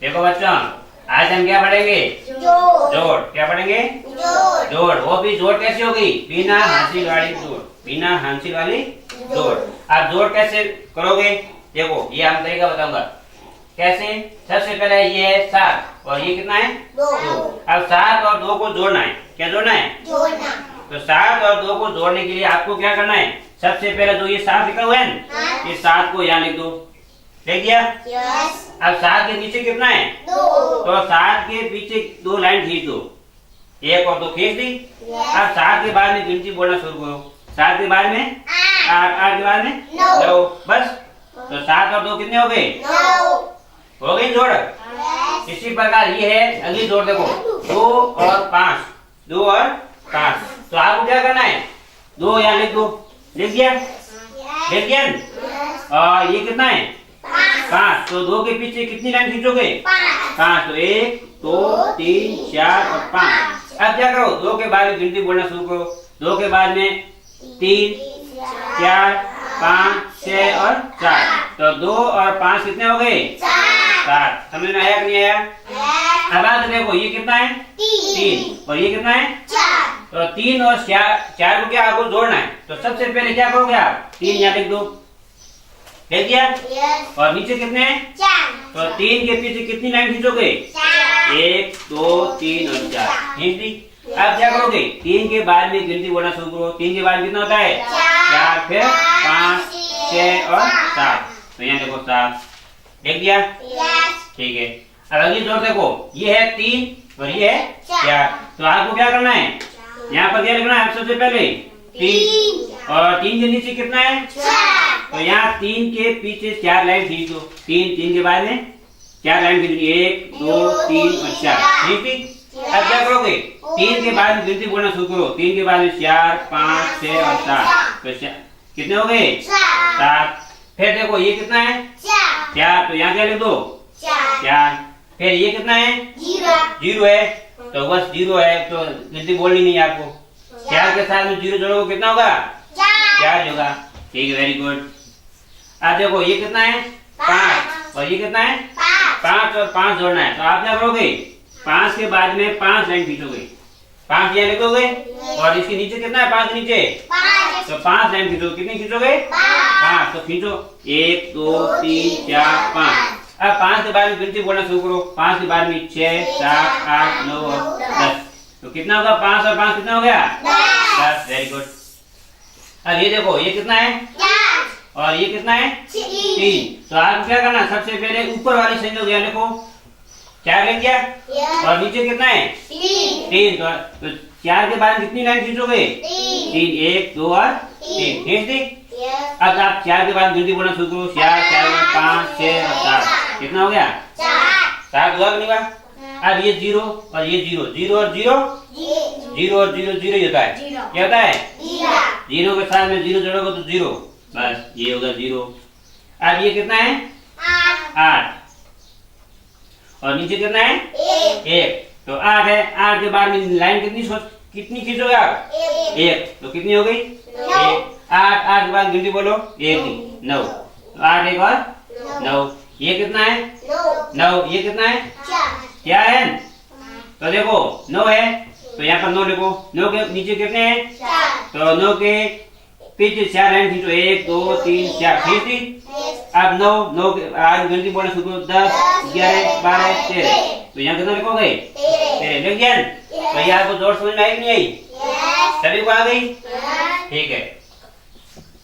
देखो बच्चों, आज हम क्या पढ़ेंगे? जोड़। क्या पढ़ेंगे? जोड़। वो भी जोड़ कैसी होगी? बिना हासिल वाली जोड़। बिना हासिल वाली जोड़। आप जोड़ कैसे करोगे? देखो, ये हम तरीका बताऊंगा। कैसे? सबसे पहले ये है 7 और ये कितना है? 2। अब 7 और 2 को जोड़ना है। क्या जोड़ना है? तो 7 और 2 को जोड़ने के लिए आपको क्या करना है? सबसे पहले जो ये 7 लिखा हुआ है ना, ये 7 को यहाँ लिख दो। लिख दिया? अब 7 के नीचे कितना है? 2। तो 7 के पीछे 2 लाइन खींच दो। 1 और 2 खींच दी। अब 7 के बाद में गिनती बोलना शुरू करो। 7 के बाद में 8, 8 के बाद में 9। बस। तो 7 और 2 कितने हो गए? 9 हो गई जोड़। इसी प्रकार ये है अगली जोड़। देखो, 2 और 5। 2 और 5। तो आपको क्या करना है? 2 यहाँ लिख दो। लिख दिया? लिख दिया? और ये कितना है? 5। तो 2 के पीछे कितनी लाइन खींचोगे? 5। तो 1, 2, 3, 4 और 5। अब क्या करो? 2 के बाद में गिनती बोलना शुरू करो। 2 के बाद में 3, 4, 5, 6 और 4। तो 2 और 5 कितने हो गए? 7। समझ में आया कि नहीं आया? अब आज देखो, ये कितना है? 3 और ये कितना है? 4। तो 3 और 4 को क्या आपको जोड़ना है? तो सबसे पहले क्या करोगे आप? 3 यहाँ लिख दो। लिख दिया? और नीचे कितने हैं? 4। तो 3 के पीछे कितनी लाइन खींचोगे? 1, 2, 3 और 4 खींच दी। अब क्या करोगे? 3 के बाद में गिनती बोलना शुरू करो। 3 के बाद कितना होता है? 4, फिर 5, 6 और 7। तो यहाँ देखो 7। लिख दिया? ठीक है। अब अगली जोड़ देखो, ये है 3 और ये है 4। तो आपको क्या करना है? यहाँ पर क्या लिखना है? सबसे पहले 3 और 3 के नीचे कितना है? 4। तो यहाँ 3 के पीछे 4 लाइन खींच दो। 3 के बाद में 4 लाइन खींच दी। 1, 2, 3 और 4 खींच दी। अब क्या करोगे? 3 के बाद में गिनती बोलना शुरू करो। 3 के बाद में 4, 5, 6 और 7। तो कितने हो गए? 7। फिर देखो, ये कितना है? 4। तो यहाँ क्या लिख दो? 4। फिर ये कितना है? 0 है। तो बस 0 है, तो गिनती बोलनी नहीं है आपको। 4 के साथ में 0 जोड़ोगे कितना होगा? 4 होगा। ठीक है, वेरी गुड। अब देखो, ये कितना है? 5 और ये कितना है? 5 और 5 जोड़ना है। तो आप क्या करोगे? 5 के बाद में 5 लाइन खींचोगे। 5 यहाँ लिखोगे और इसके नीचे कितना है? 5 के नीचे तो 5 लाइन खींचोगे। कितनी खींचोगे? 5। तो खींचो। 1, 2, 3, 4, 5। अब 5 के बाद में गिनती बोलना शुरू करो। 5 के बाद में 6, 7, 8, 9 और 10। तो कितना होगा? 5 और 5 कितना हो गया? 10। Very good. अब ये देखो, ये कितना है? और ये कितना है? 3। तो आपको क्या करना? सबसे पहले ऊपर वाली संख्या यहाँ लिखो। 4 लिख दिया? और नीचे कितना है? 3। तो 4 के बाद कितनी लाइन खींचोगे? 3, 1, 2 और 3 खींच दी। अब आप 4 के बाद गिनती बोलना शुरू करो। 4, 4, 5, 6 और 7। कितना हो गया? 7 हुआ कि नहीं हुआ? अब ये 0 और ये 0। 0 और 0 0 और 0 0 ही होता है। क्या होता है? 0 के साथ में 0 जोड़ोगे तो 0। बस ये होगा 0। अब ये कितना है? 8 और नीचे कितना है? 1। तो 8 है। 8 के बाद में लाइन कितनी खींचोगे आप? 1। तो कितनी हो गई? 1। 8 के बाद गिनती बोलो। 1, 9। 8 1 और 9। ये कितना है? 9। ये कितना है? क्या है? तो देखो 9 है, तो यहाँ पर 9 लिखो। 9 के नीचे कितने हैं? 4। तो 9 के पीछे 4 लाइन खींचो। 1, 2, 3, 4 खींच दी। अब 9 के आज गिनती बोलना शुरू करो। 10, 11, 12, 13। तो यहाँ कितना लिखोगे? 13 लिख दिया। तो ये आपको जोड़ समझ में आई कि नहीं आई? सभी को आ गई? ठीक है।